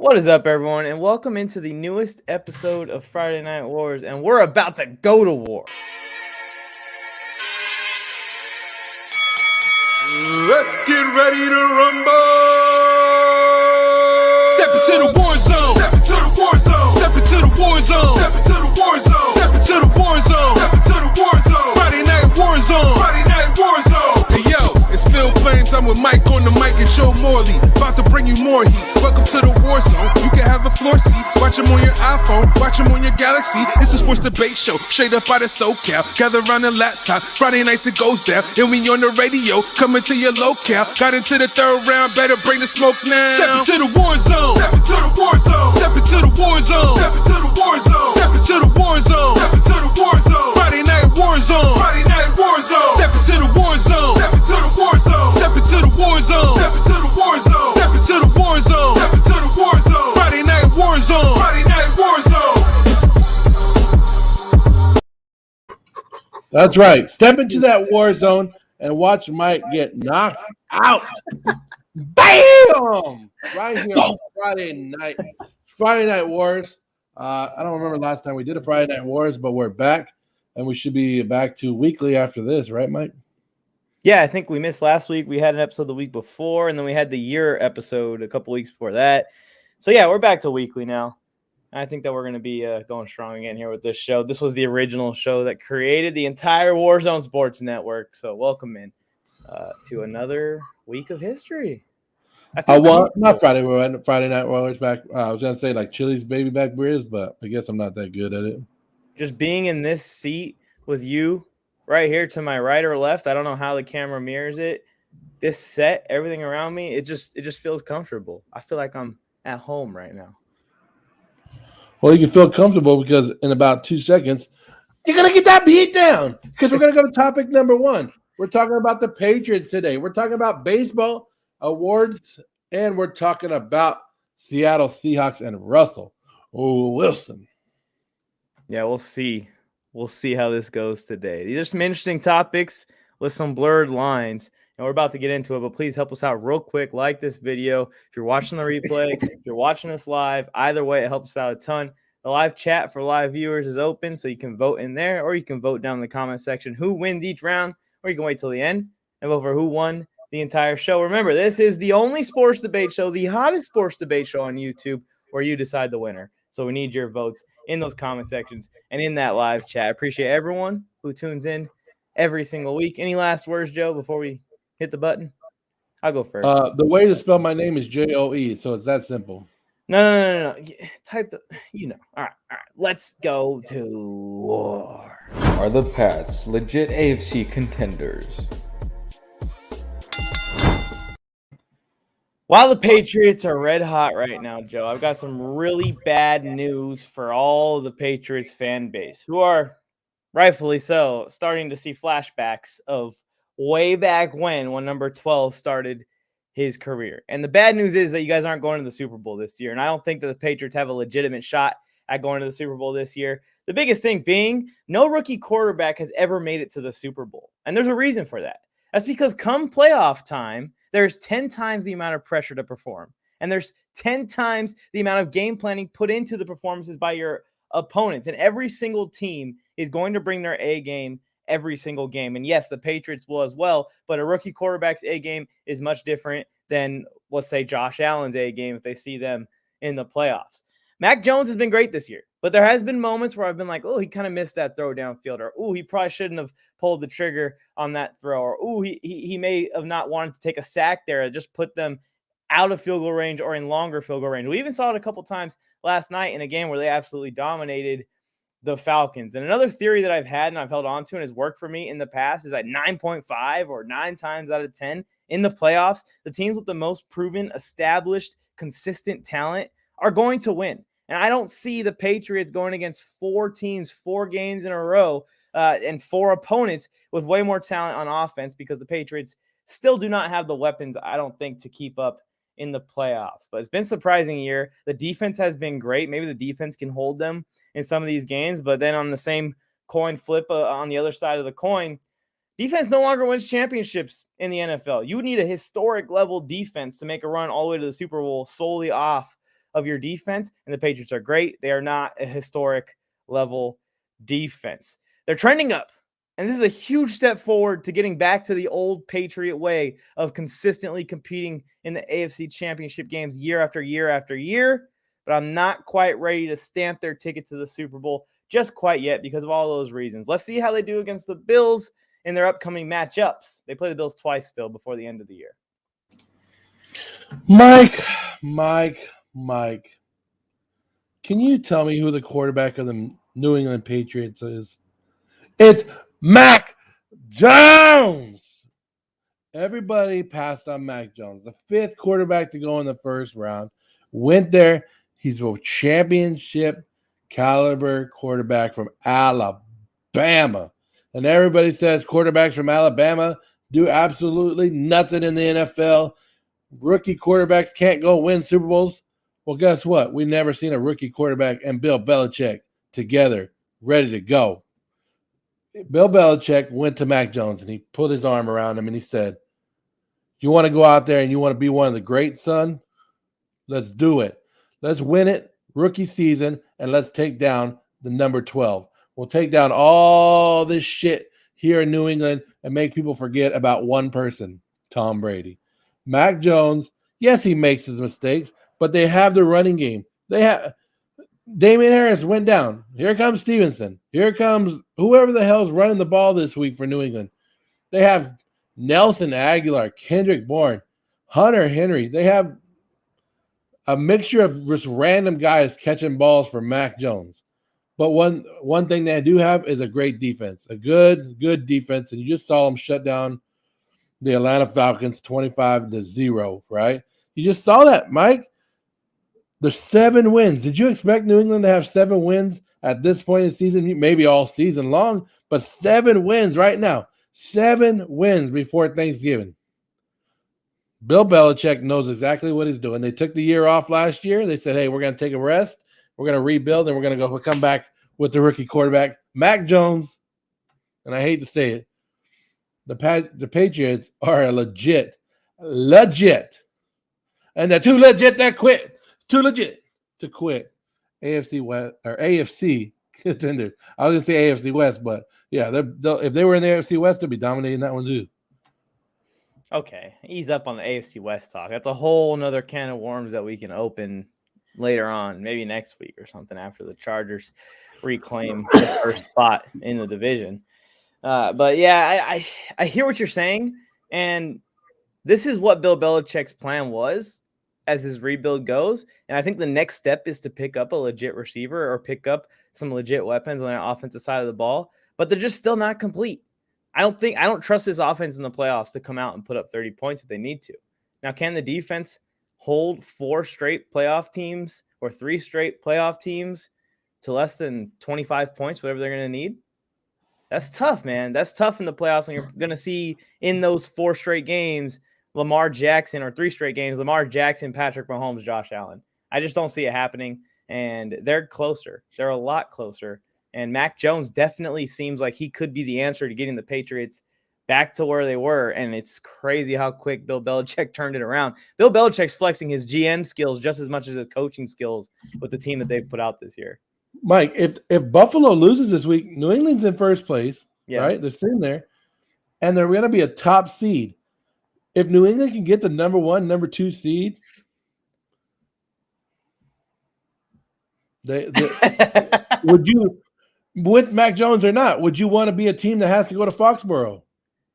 What is up, everyone, and welcome into the newest episode of Friday Night Wars, and we're about to go to war. Let's get ready to rumble! Step into the war zone! Step into the war zone! Step into the war zone! Step into the war zone! Step into the war zone! Step into the war zone! Friday Night War Zone! Friday Night War Zone! Hey yo, it's Phil Flames. I'm with Mike on the Mic and Joe Morley. About to bring you more heat. Welcome to the war zone. You can have a floor seat. Watch them on your iPhone. Watch them on your Galaxy. It's a sports debate show. Straight up out of SoCal. Gather around the laptop. Friday nights it goes down. And we on the radio. Coming to your locale. Got into the third round. Better bring the smoke now. Step into the war zone. Step into the war zone! Step into the war zone. Step into the war zone! Step into the war zone. Step into the war zone! Friday Night War Zone. Friday Night War Zone! Step into the war zone. Step into the war zone! Step into the war zone. Step into the war zone! Step into the war zone. Step into the war zone! Friday Night War Zone. Friday Night War Zone! That's right. Step into that war zone and watch Mike get knocked out. Bam! Right here on Friday night. Friday Night Wars. I don't remember last time we did a Friday Night Wars, but we're back, and we should be back to weekly after this, right, Mike? Yeah, I think we missed last week. We had an episode the week before, and then we had the year episode a couple weeks before that. So, yeah, we're back to weekly now. I think that we're going to be going strong again here with this show. This was the original show that created the entire Warzone Sports Network. So, welcome in to another week of history. Not Friday. We're at Friday Night Wars back. I was going to say like Chili's baby back ribs, but I guess I'm not that good at it. Just being in this seat with you right here to my right or left, I don't know how the camera mirrors it. This set, everything around me, it just feels comfortable. I feel like I'm at home right now. Well, you can feel comfortable because in about 2 seconds, you're going to get that beat down because we're going to go to topic number one. We're talking about the Patriots today. We're talking about baseball awards, and we're talking about Seattle Seahawks and Russell Wilson. Yeah, we'll see. We'll see how this goes today. These are some interesting topics with some blurred lines, and we're about to get into it, but please help us out real quick. Like this video. If you're watching the replay, if you're watching us live, either way, it helps us out a ton. The live chat for live viewers is open, so you can vote in there, or you can vote down in the comment section who wins each round, or you can wait till the end and vote for who won the entire show. Remember, this is the only sports debate show, the hottest sports debate show on YouTube, where you decide the winner. So we need your votes in those comment sections and in that live chat. I appreciate everyone who tunes in every single week. Any last words, Joe, before we hit the button? I'll go first. The way to spell my name is Joe, so it's that simple. No. Type the, All right. Let's go to war. Are the Pats legit AFC contenders? While the Patriots are red hot right now, Joe, I've got some really bad news for all of the Patriots fan base, who are rightfully so starting to see flashbacks of way back when number 12 started his career. And the bad news is that you guys aren't going to the Super Bowl this year. And I don't think that the Patriots have a legitimate shot at going to the Super Bowl this year. The biggest thing being no rookie quarterback has ever made it to the Super Bowl. And there's a reason for that. That's because come playoff time, there's 10 times the amount of pressure to perform. And there's 10 times the amount of game planning put into the performances by your opponents. And every single team is going to bring their A game every single game. And yes, the Patriots will as well, but a rookie quarterback's A game is much different than, let's say, Josh Allen's A game if they see them in the playoffs. Mac Jones has been great this year, but there has been moments where I've been like, oh, he kind of missed that throw downfield, or oh, he probably shouldn't have pulled the trigger on that throw, or oh, he may have not wanted to take a sack there and just put them out of field goal range or in longer field goal range. We even saw it a couple times last night in a game where they absolutely dominated the Falcons. And another theory that I've had and I've held on to and has worked for me in the past is that 9.5 or 9 times out of 10 in the playoffs, the teams with the most proven, established, consistent talent are going to win. And I don't see the Patriots going against 4 teams, 4 games in a row, and 4 opponents with way more talent on offense, because the Patriots still do not have the weapons, I don't think, to keep up in the playoffs. But it's been a surprising year. The defense has been great. Maybe the defense can hold them in some of these games, but then on the same coin flip on the other side of the coin, defense no longer wins championships in the NFL. You would need a historic level defense to make a run all the way to the Super Bowl solely off of your defense, and the Patriots are great. They are not a historic level defense. They're trending up, and this is a huge step forward to getting back to the old Patriot way of consistently competing in the AFC Championship games year after year after year, but I'm not quite ready to stamp their ticket to the Super Bowl just quite yet because of all those reasons. Let's see how they do against the Bills in their upcoming matchups. They play the Bills twice still before the end of the year. Mike, can you tell me who the quarterback of the New England Patriots is? It's Mac Jones. Everybody passed on Mac Jones, the 5th quarterback to go in the first round. Went there. He's a championship caliber quarterback from Alabama. And everybody says quarterbacks from Alabama do absolutely nothing in the NFL. Rookie quarterbacks can't go win Super Bowls. Well, guess what? We've never seen a rookie quarterback and Bill Belichick together, ready to go. Bill Belichick went to Mac Jones and he put his arm around him and he said, "You want to go out there and you want to be one of the greats, son? Let's do it. Let's win it, rookie season, and let's take down the number 12. We'll take down all this shit here in New England and make people forget about one person, Tom Brady." Mac Jones, yes, he makes his mistakes, but they have the running game. They have Damian Harris went down. Here comes Stevenson. Here comes whoever the hell's running the ball this week for New England. They have Nelson Aguilar, Kendrick Bourne, Hunter Henry. They have a mixture of just random guys catching balls for Mac Jones. But one thing they do have is a great defense, a good defense. And you just saw them shut down the Atlanta Falcons 25-0, right? You just saw that, Mike. There's 7 wins. Did you expect New England to have 7 wins at this point in the season? Maybe all season long, but 7 wins right now. 7 wins before Thanksgiving. Bill Belichick knows exactly what he's doing. They took the year off last year. They said, hey, we're going to take a rest. We're going to rebuild, and we'll come back with the rookie quarterback, Mac Jones. And I hate to say it, the Patriots are a legit, and they're too legit to quit. Too legit to quit. AFC West or AFC contender. I was gonna say AFC West, but yeah, if they were in the AFC West, they'd be dominating that one too. Okay, ease up on the AFC West talk. That's a whole nother can of worms that we can open later on, maybe next week or something after the Chargers reclaim the first spot in the division. But yeah, I hear what you're saying, and this is what Bill Belichick's plan was as his rebuild goes. And I think the next step is to pick up a legit receiver or pick up some legit weapons on the offensive side of the ball, but they're just still not complete. I don't trust this offense in the playoffs to come out and put up 30 points if they need to. Now, can the defense hold 4 straight playoff teams or 3 straight playoff teams to less than 25 points, whatever they're going to need? That's tough, man. That's tough in the playoffs when you're going to see in those 4 straight games Lamar Jackson, or 3 straight games, Lamar Jackson, Patrick Mahomes, Josh Allen. I just don't see it happening, and they're closer. They're a lot closer, and Mac Jones definitely seems like he could be the answer to getting the Patriots back to where they were, and it's crazy how quick Bill Belichick turned it around. Bill Belichick's flexing his GM skills just as much as his coaching skills with the team that they've put out this year. Mike, if Buffalo loses this week, New England's in first place, right? They're sitting there, and they're going to be a top seed. If New England can get the number 1, number 2 seed, would you, with Mac Jones or not, would you want to be a team that has to go to Foxborough?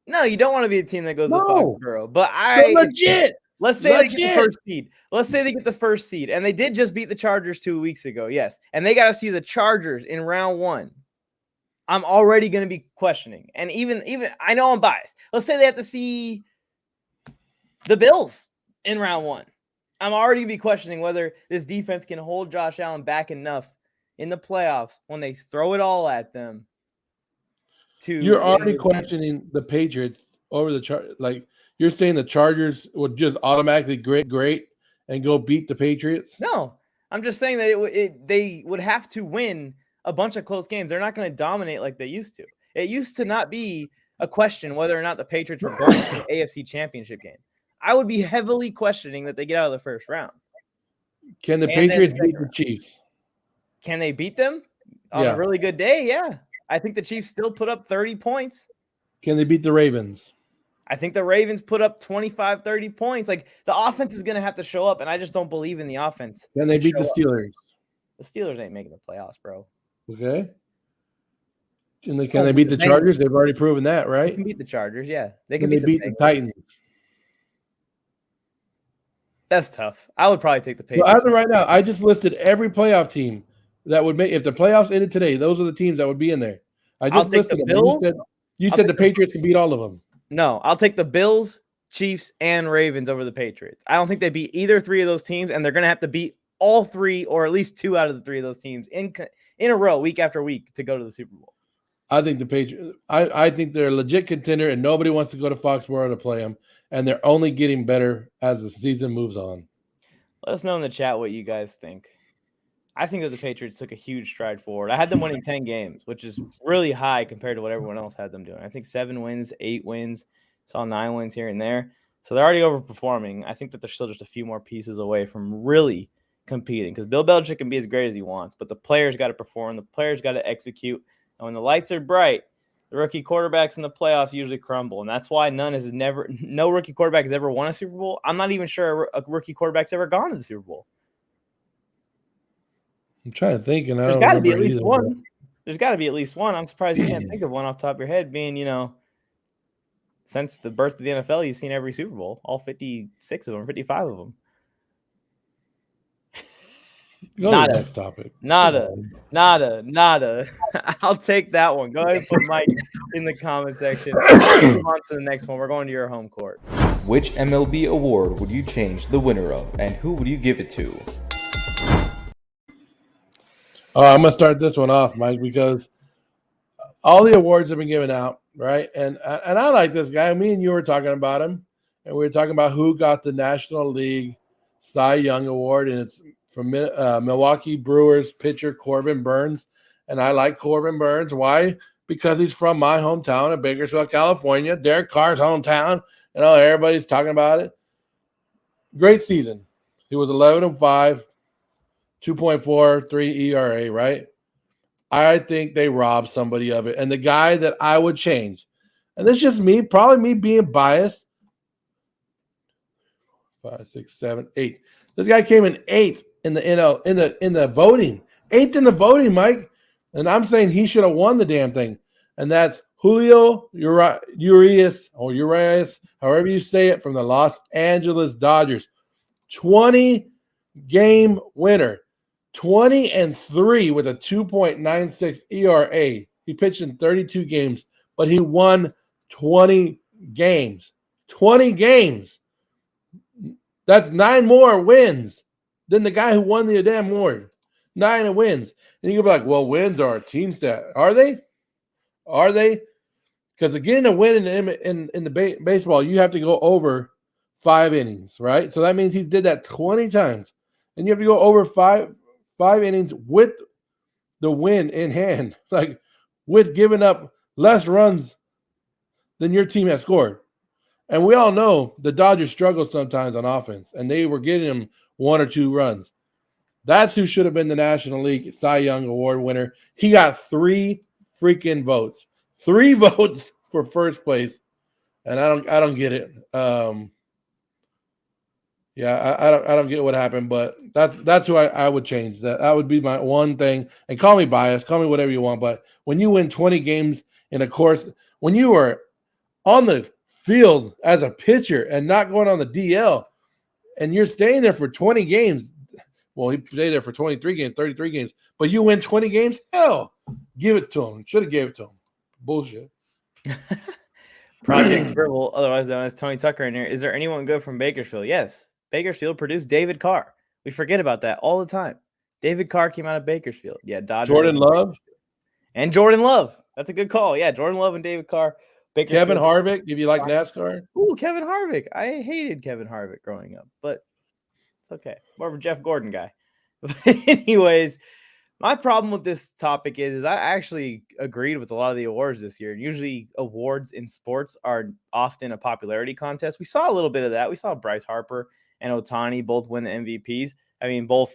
No, you don't want to be a team that goes to Foxborough. But legit. Let's say they get the first seed. Let's say they get the first seed, and they did just beat the Chargers 2 weeks ago. Yes, and they got to see the Chargers in round 1. I'm already going to be questioning, and even I know I'm biased. Let's say they have to see the Bills in round 1. I'm already be questioning whether this defense can hold Josh Allen back enough in the playoffs when they throw it all at them. You're already questioning the Patriots over the like you're saying the Chargers would just automatically great and go beat the Patriots? No, I'm just saying that they would have to win a bunch of close games. They're not going to dominate like they used to. It used to not be a question whether or not the Patriots were going to the AFC Championship game. I would be heavily questioning that they get out of the first round. Can the And then Patriots the beat second the round. Chiefs? Can they beat them on Yeah. a really good day? Yeah. I think the Chiefs still put up 30 points. Can they beat the Ravens? I think the Ravens put up 25, 30 points. Like, the offense is going to have to show up, and I just don't believe in the offense. Can they to beat the show up. Steelers? The Steelers ain't making the playoffs, bro. Okay. Can they beat the Bengals. Chargers? They've already proven that, They right? can beat the Chargers, yeah. They Can can they beat beat the Bengals. Titans? That's tough. I would probably take the Well, Patriots. as of right now, I just listed every playoff team that would make, if the playoffs ended today, those are the teams that would be in there. I I'll just take the listed them. Bills. You I'll said the take the- Patriots can beat all of them. No, I'll take the Bills, Chiefs, and Ravens over the Patriots. I don't think they beat either three of those teams, and they're going to have to beat all three or at least two out of the three of those teams in a row, week after week, to go to the Super Bowl. I think the Patriots. I think they're a legit contender, and nobody wants to go to Foxborough to play them. And they're only getting better as the season moves on. Let us know in the chat what you guys think. I think that the Patriots took a huge stride forward. I had them winning 10 games, which is really high compared to what everyone else had them doing. I think 7 wins, 8 wins, saw 9 wins here and there. So they're already overperforming. I think that they're still just a few more pieces away from really competing, because Bill Belichick can be as great as he wants, but the players got to perform. The players got to execute. And when the lights are bright, the rookie quarterbacks in the playoffs usually crumble. And that's why no rookie quarterback has ever won a Super Bowl. I'm not even sure a rookie quarterback's ever gone to the Super Bowl. I'm trying to think, and I There's don't got to be remember at least either, one. There's got to be at least one. I'm surprised you can't think of one off the top of your head, being, since the birth of the NFL, you've seen every Super Bowl, all 56 of them, 55 of them. Go to the next topic. Nada. I'll take that one. Go ahead and put Mike in the comment section. Move on to the next one. We're going to your home court. Which MLB award would you change the winner of, and who would you give it to? I'm going to start this one off, Mike, because all the awards have been given out, right? And I like this guy. Me and you were talking about him, and we were talking about who got the National League Cy Young Award, and it's from Milwaukee Brewers pitcher Corbin Burns. And I like Corbin Burns. Why? Because he's from my hometown of Bakersfield, California, Derek Carr's hometown. Everybody's talking about it. Great season. He was 11-5, 2.43 ERA, right? I think they robbed somebody of it. And the guy that I would change, and this is just me, probably me being biased. 5, 6, 7, 8. This guy came in 8th in the voting. 8th in the voting, Mike. And I'm saying he should have won the damn thing. And that's Julio Urias, however you say it, from the Los Angeles Dodgers. 20-game winner. 20-3 with a 2.96 ERA. He pitched in 32 games, but he won 20 games. 20 games. That's 9 more wins than the guy who won the damn award. 9 wins. And you can be like, well, wins are a team stat. Are they? Are they? Because getting a win in the baseball, you have to go over 5 innings, right? So that means he did that 20 times. And you have to go over five innings with the win in hand, like with giving up less runs than your team has scored. And we all know the Dodgers struggle sometimes on offense, and they were getting him 1 or 2 runs. That's who should have been the National League Cy Young Award winner. He got 3 freaking votes. 3 votes for first place. And I don't get it. I don't get what happened, but that's who I would change. That would be my one thing. And call me biased, call me whatever you want, but when you win 20 games in a course, when you are on the field as a pitcher and not going on the DL, and you're staying there for 20 games. Well, he stayed there for 23 games, 33 games, but you win 20 games? Hell, give it to him. Should have gave it to him. Bullshit. Project Scribble, otherwise known as Tony Tucker in here. Is there anyone good from Bakersfield? Yes. Bakersfield produced David Carr. We forget about that all the time. David Carr came out of Bakersfield. Yeah, Dodgers. Jordan Love. And Jordan Love. That's a good call. Yeah, Jordan Love and David Carr. Kevin Harvick, if you like NASCAR. Ooh, Kevin Harvick. I hated Kevin Harvick growing up, but it's okay. More of a Jeff Gordon guy. But anyways, my problem with this topic is I actually agreed with a lot of the awards this year. Usually awards in sports are often a popularity contest. We saw a little bit of that. We saw Bryce Harper and Ohtani both win the MVPs. I mean, both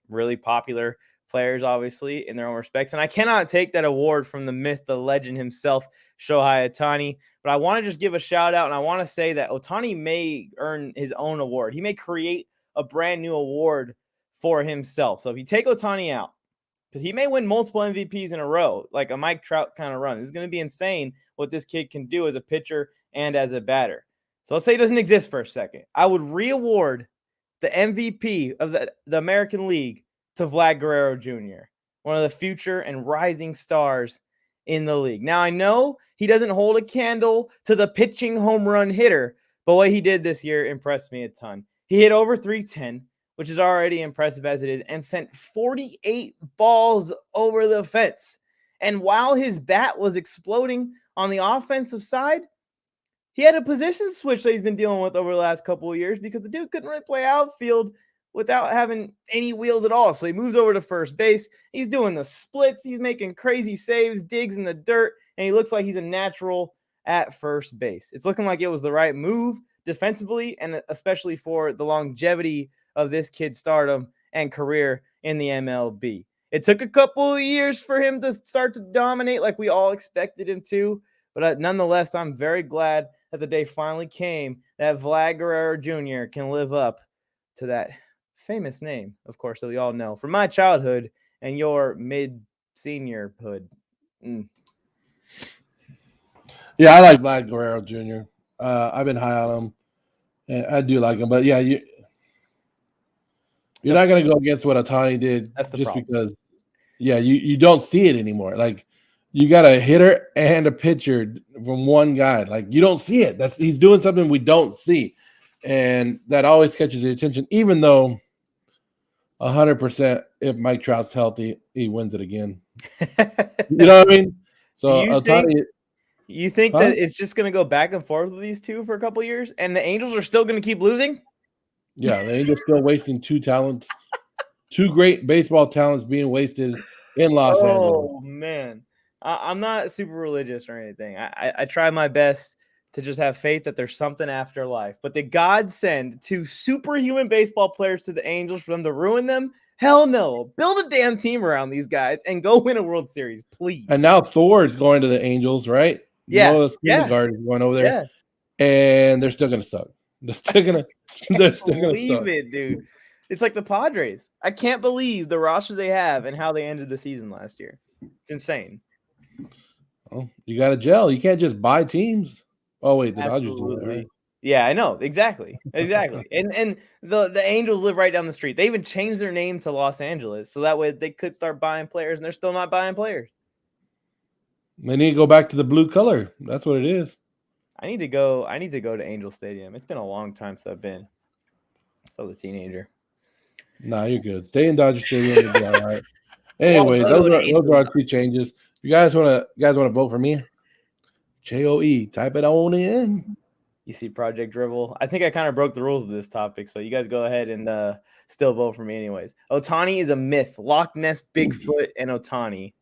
really popular players, obviously, in their own respects. And I cannot take that award from the myth, the legend himself, Shohei Ohtani. But I want to just give a shout out, and I want to say that Ohtani may earn his own award. He may create a brand new award for himself. So if you take Ohtani out, because he may win multiple MVPs in a row, like a Mike Trout kind of run. It's going to be insane what this kid can do as a pitcher and as a batter. So let's say he doesn't exist for a second. I would re-award the MVP of the American League to Vlad Guerrero Jr., one of the future and rising stars in the league. Now, I know he doesn't hold a candle to the pitching home run hitter, but what he did this year impressed me a ton. He hit over 310, which is already impressive as it is, and sent 48 balls over the fence. And while his bat was exploding on the offensive side, he had a position switch that he's been dealing with over the last couple of years because the dude couldn't really play outfield without having any wheels at all. So he moves over to first base. He's doing the splits. He's making crazy saves, digs in the dirt, and he looks like he's a natural at first base. It's looking like it was the right move defensively, and especially for the longevity of this kid's stardom and career in the MLB. It took a couple of years for him to start to dominate like we all expected him to, but nonetheless, I'm very glad that the day finally came that Vlad Guerrero Jr. can live up to that famous name, of course, that we all know from my childhood and your mid-seniorhood. Yeah, I like Vlad Guerrero Jr. I've been high on him, and I do like him. But yeah, you're not going to go against what Ohtani did. That's the just problem. Because, yeah, you don't see it anymore. Like, you got a hitter and a pitcher from one guy. Like, you don't see it. He's doing something we don't see, and that always catches your attention. Even though 100%, if Mike Trout's healthy, he wins it again. You know what I mean? So Ohtani. You think that it's just going to go back and forth with these two for a couple of years, and the Angels are still going to keep losing? Yeah, the Angels still wasting two great baseball talents being wasted in Los Angeles. Oh, man. I'm not super religious or anything. I try my best to just have faith that there's something after life. But did God send two superhuman baseball players to the Angels for them to ruin them? Hell no. Build a damn team around these guys and go win a World Series, please. And now Thor is going to the Angels, right? Yeah. Guard is going over there. Yeah. And they're still going to suck. They're still going to suck. Believe it, dude. It's like the Padres. I can't believe the roster they have and how they ended the season last year. It's insane. Well, you got to gel. You can't just buy teams. Oh, wait, the Dodgers do that, right? Yeah, I know. Exactly. And the Angels live right down the street. They even changed their name to Los Angeles, so that way they could start buying players, and they're still not buying players. They need to go back to the blue color. That's what it is. I need to go to Angel Stadium. It's been a long time since I've been. So the teenager. Nah, you're good. Stay in Dodger Stadium. You'll be all right. Anyways, those are our two changes. If you guys want to vote for me, JOE, type it on in. You see Project Dribble. I think I kind of broke the rules of this topic, so you guys go ahead and still vote for me anyways. Ohtani is a myth. Loch Ness, Bigfoot, and Ohtani.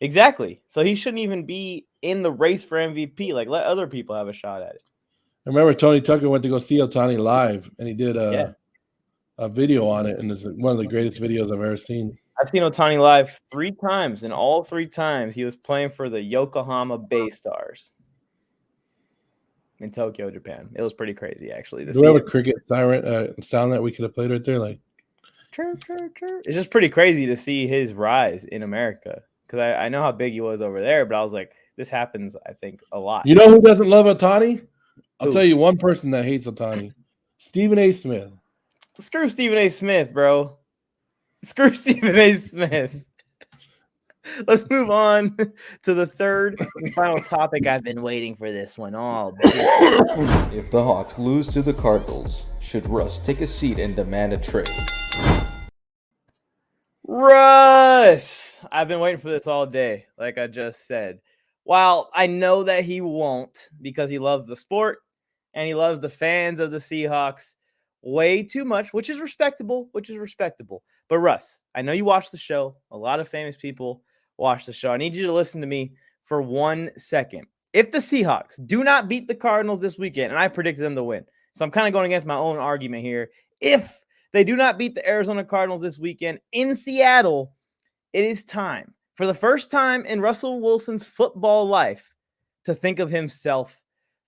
Exactly. So he shouldn't even be in the race for MVP. Like, let other people have a shot at it. I remember Tony Tucker went to go see Ohtani live, and he did a video on it, and it's one of the greatest videos I've ever seen. I've seen Ohtani live 3 times, and all 3 times he was playing for the Yokohama Bay Stars in Tokyo, Japan. It was pretty crazy, actually. Do we have a cricket siren sound that we could have played right there? Like, chirr, chirr, chirr. It's just pretty crazy to see his rise in America, because I know how big he was over there, but I was like, this happens, I think, a lot. You know who doesn't love Ohtani? I'll tell you one person that hates Ohtani. Stephen A. Smith. Screw Stephen A. Smith, bro. Screw Stephen A. Smith. Let's move on to the third and final topic. I've been waiting for this one all day. If the Hawks lose to the Cardinals, should Russ take a seat and demand a trade? Russ! I've been waiting for this all day, like I just said. While I know that he won't, because he loves the sport and he loves the fans of the Seahawks way too much, which is respectable. But Russ, I know you watch the show. A lot of famous people watch the show. I need you to listen to me for 1 second. If the Seahawks do not beat the Cardinals this weekend, and I predicted them to win, so I'm kind of going against my own argument here. If they do not beat the Arizona Cardinals this weekend in Seattle, it is time, for the first time in Russell Wilson's football life, to think of himself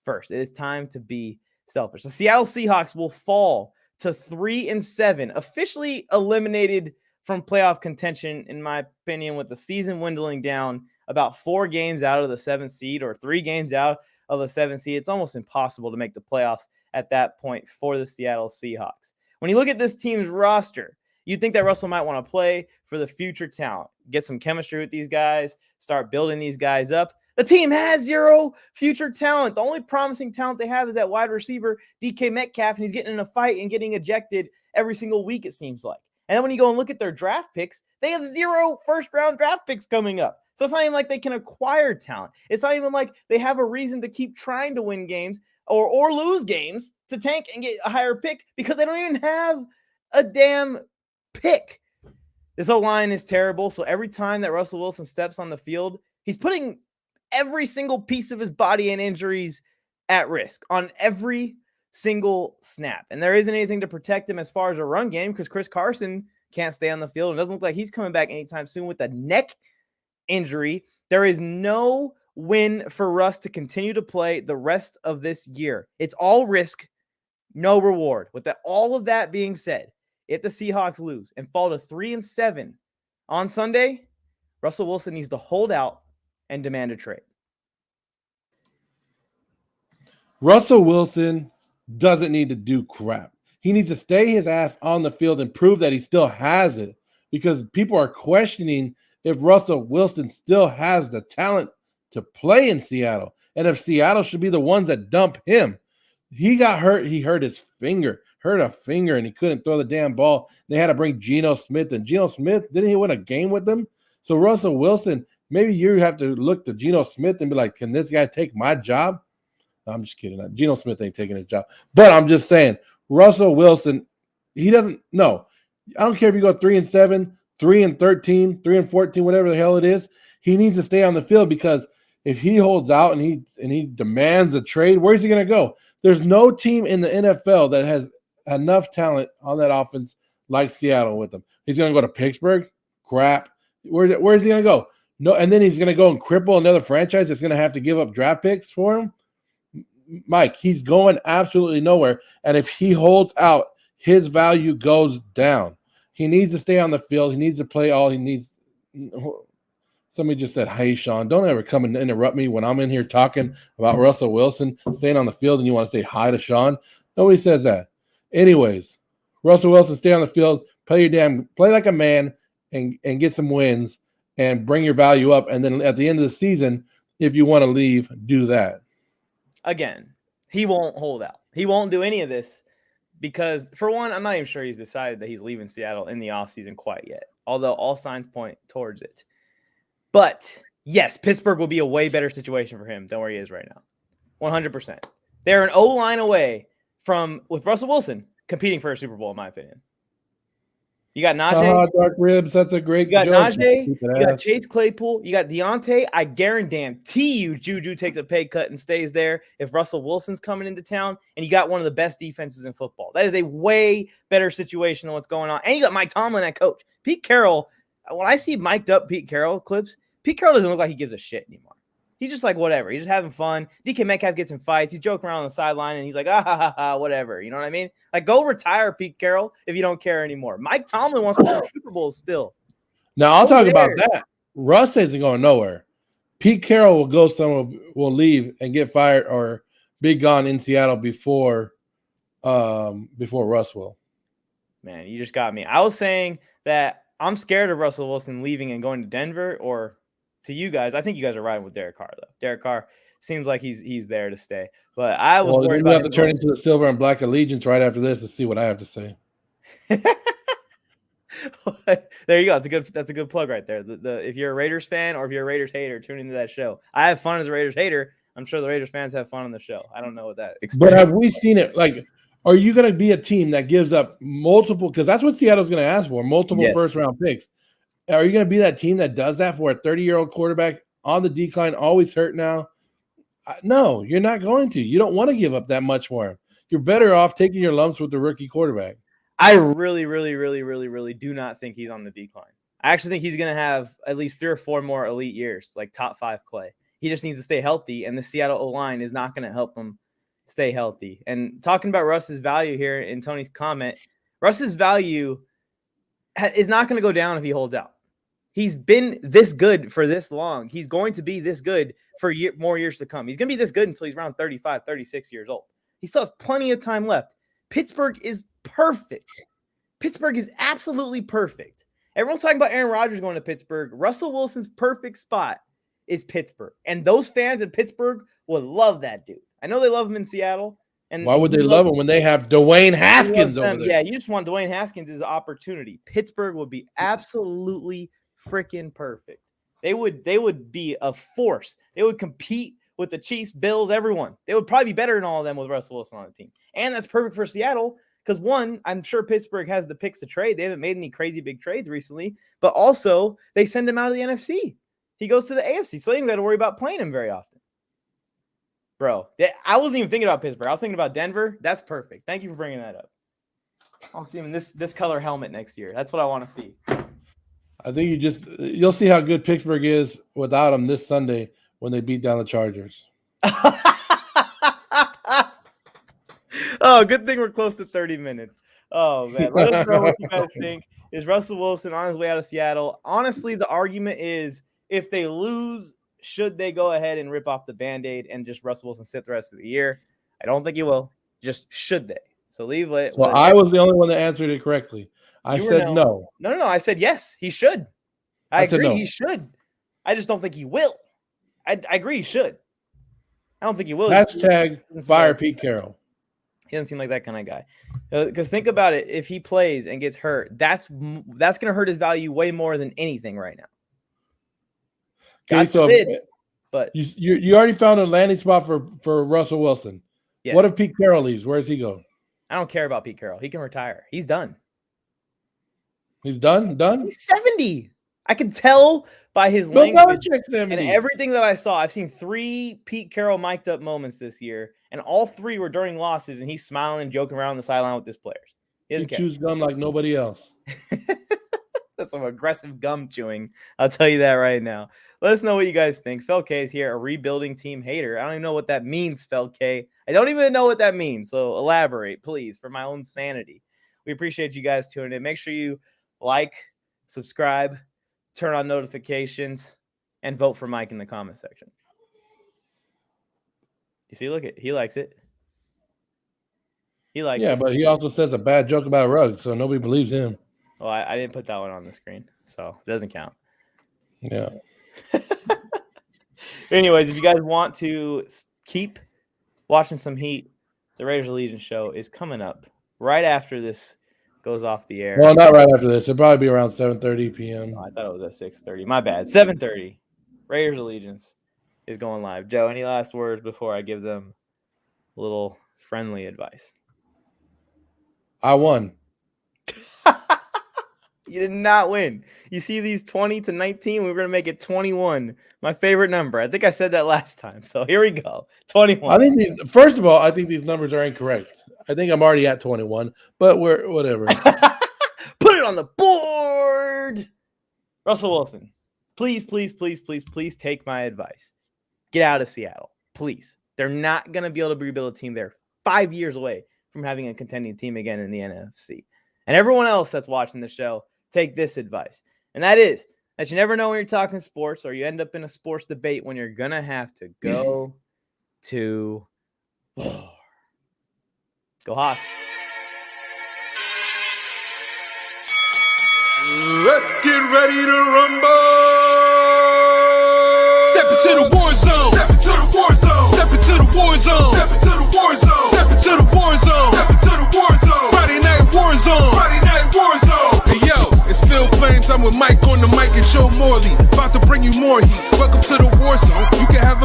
first. It is time to be selfish. The Seattle Seahawks will fall to 3-7, officially eliminated from playoff contention, in my opinion, with the season dwindling down about 4 games out of the 7th seed or 3 games out of the 7th seed. It's almost impossible to make the playoffs at that point for the Seattle Seahawks. When you look at this team's roster, you think that Russell might want to play for the future talent, get some chemistry with these guys, start building these guys up. The team has 0 future talent. The only promising talent they have is that wide receiver, DK Metcalf, and he's getting in a fight and getting ejected every single week, it seems like. And then when you go and look at their draft picks, they have 0 first-round draft picks coming up. So it's not even like they can acquire talent. It's not even like they have a reason to keep trying to win games or lose games to tank and get a higher pick, because they don't even have a damn pick. This O-line is terrible. So every time that Russell Wilson steps on the field, he's putting every single piece of his body and injuries at risk on every single snap. And there isn't anything to protect him as far as a run game, because Chris Carson can't stay on the field. It doesn't look like he's coming back anytime soon with a neck injury. There is no win for Russ to continue to play the rest of this year. It's all risk, no reward. With all of that being said, if the Seahawks lose and fall to 3-7 on Sunday, Russell Wilson needs to hold out and demand a trade. Russell Wilson doesn't need to do crap. He needs to stay his ass on the field and prove that he still has it, because people are questioning if Russell Wilson still has the talent to play in Seattle, and if Seattle should be the ones that dump him. He got hurt. He hurt a finger, and he couldn't throw the damn ball. They had to bring Geno Smith, and Geno Smith, didn't he win a game with them? So Russell Wilson, maybe you have to look to Geno Smith and be like, can this guy take my job? I'm just kidding. Geno Smith ain't taking his job. But I'm just saying, Russell Wilson, he doesn't know. I don't care if you go 3-7, 3-13, 3-14, whatever the hell it is. He needs to stay on the field, because if he holds out and he demands a trade, where's he going to go? There's no team in the NFL that has enough talent on that offense like Seattle with him. He's going to go to Pittsburgh? Crap. Where's he going to go? No, and then he's going to go and cripple another franchise that's going to have to give up draft picks for him? Mike, he's going absolutely nowhere. And if he holds out, his value goes down. He needs to stay on the field. He needs to play all he needs. Somebody just said, hey, Sean, don't ever come and interrupt me when I'm in here talking about Russell Wilson staying on the field and you want to say hi to Sean. Nobody says that. Anyways, Russell Wilson, stay on the field, play like a man and get some wins and bring your value up. And then at the end of the season, if you want to leave, do that. Again, he won't hold out. He won't do any of this because, for one, I'm not even sure he's decided that he's leaving Seattle in the offseason quite yet, although all signs point towards it. But, yes, Pittsburgh will be a way better situation for him than where he is right now. 100%. They're an O-line away from, with Russell Wilson, competing for a Super Bowl, in my opinion. You got Najee. Dark ribs. That's a great You got joke. Najee. You got Chase Claypool. You got Deontay. I guarantee you Juju takes a pay cut and stays there if Russell Wilson's coming into town. And you got one of the best defenses in football. That is a way better situation than what's going on. And you got Mike Tomlin at coach. Pete Carroll, when I see mic'd up Pete Carroll clips, Pete Carroll doesn't look like he gives a shit anymore. He's just like, whatever. He's just having fun. DK Metcalf gets in fights. He's joking around on the sideline, and he's like, whatever. You know what I mean? Like, go retire, Pete Carroll, if you don't care anymore. Mike Tomlin wants to win Super Bowl still. Now, I'll talk about that. Russ isn't going nowhere. Pete Carroll will go somewhere, will leave and get fired or be gone in Seattle before Russ will. Man, you just got me. I was saying that I'm scared of Russell Wilson leaving and going to Denver, or to you guys, I think you guys are riding with Derek Carr, though. Derek Carr seems like he's there to stay. But I was worried about. You have to turn into the silver and black allegiance right after this to see what I have to say. There you go. That's a good plug right there. If you're a Raiders fan or if you're a Raiders hater, tune into that show. I have fun as a Raiders hater. I'm sure the Raiders fans have fun on the show. I don't know what that experience. But have we seen it? Like, are you going to be a team that gives up multiple? Because that's what Seattle's going to ask for, multiple first-round picks. Are you going to be that team that does that for a 30-year-old quarterback on the decline, always hurt now? No, you're not going to. You don't want to give up that much for him. You're better off taking your lumps with the rookie quarterback. I really, really, really, really, really do not think he's on the decline. I actually think he's going to have at least 3 or 4 more elite years, like top 5 play. He just needs to stay healthy, and the Seattle O-line is not going to help him stay healthy. And talking about Russ's value here in Tony's comment, Russ's value is not going to go down if he holds out. He's been this good for this long. He's going to be this good for more years to come. He's going to be this good until he's around 35, 36 years old. He still has plenty of time left. Pittsburgh is perfect. Pittsburgh is absolutely perfect. Everyone's talking about Aaron Rodgers going to Pittsburgh. Russell Wilson's perfect spot is Pittsburgh. And those fans in Pittsburgh would love that dude. I know they love him in Seattle. And why would they love him when they have Dwayne Haskins over there? Yeah, you just want Dwayne Haskins as an opportunity. Pittsburgh would be absolutely freaking perfect. They would be a force. They would compete with the Chiefs, Bills, everyone. They would probably be better than all of them with Russell Wilson on the team. And that's perfect for Seattle because, one, I'm sure Pittsburgh has the picks to trade. They haven't made any crazy big trades recently. But also, they send him out of the NFC. He goes to the AFC, so they don't got to worry about playing him very often. Bro, I wasn't even thinking about Pittsburgh. I was thinking about Denver. That's perfect. Thank you for bringing that up. I'll see him in this color helmet next year. That's what I want to see. I think you'll see how good Pittsburgh is without him this Sunday when they beat down the Chargers. Oh, good thing we're close to 30 minutes. Oh, man. Let us know what you guys think. Is Russell Wilson on his way out of Seattle? Honestly, the argument is if they lose, should they go ahead and rip off the Band-Aid and just Russell Wilson sit the rest of the year? I don't think he will. Just should they? So leave it. Well, I was the only one that answered it correctly. I said no. No. I said yes, he should. I agree, no. He should. I just don't think he will. I agree he should. I don't think he will. Hashtag fire Pete Carroll. He doesn't seem like that kind of guy. Because think about it. If he plays and gets hurt, that's going to hurt his value way more than anything right now. God forbid, but you already found a landing spot for Russell Wilson. Yes. What if Pete Carroll leaves? Where does he go? I don't care about Pete Carroll. He can retire. He's done. He's done? He's 70. I can tell by his language and everything that I saw. I've seen 3 Pete Carroll mic'd up moments this year, and all 3 were during losses, and he's smiling and joking around the sideline with his players. He chews gum like nobody else. That's some aggressive gum chewing. I'll tell you that right now. Let us know what you guys think. Fel K is here, a rebuilding team hater. I don't even know what that means, Fel K. I don't even know what that means. So elaborate, please, for my own sanity. We appreciate you guys tuning in. Make sure you like, subscribe, turn on notifications, and vote for Mike in the comment section. You see, look, he likes it. He likes it. Yeah, but he also says a bad joke about Ruggs, so nobody believes him. Well, I didn't put that one on the screen, so it doesn't count. Yeah. Anyways, if you guys want to keep watching some Heat, the Raiders Allegiance show is coming up right after this goes off the air. Well, not right after this. It'll probably be around 7:30 p.m. Oh, I thought it was at 6:30. My bad. 7:30. Raiders Allegiance is going live. Joe, any last words before I give them a little friendly advice? I won. You did not win. You see these 20-19? We're going to make it 21. My favorite number. I think I said that last time. So here we go. 21. I think first of all, I think these numbers are incorrect. I think I'm already at 21, but we're whatever. Put it on the board. Russell Wilson, please take my advice. Get out of Seattle. Please. They're not going to be able to rebuild a team there. 5 years away from having a contending team again in the NFC. And everyone else that's watching the show, take this advice. And that is that you never know when you're talking sports or you end up in a sports debate when you're going to have to go to war. Go Hawks. Let's get ready to rumble. Step into the war zone. Step into the war zone. Step into the war zone. Step into the war zone. Step into the war zone. Step into the war zone. Friday night war zone. Friday night war zone. Hey yo, it's Phil Flames. I'm with Mike on the Mic and Joe Morley. About to bring you more heat. Welcome to the war zone. You can have a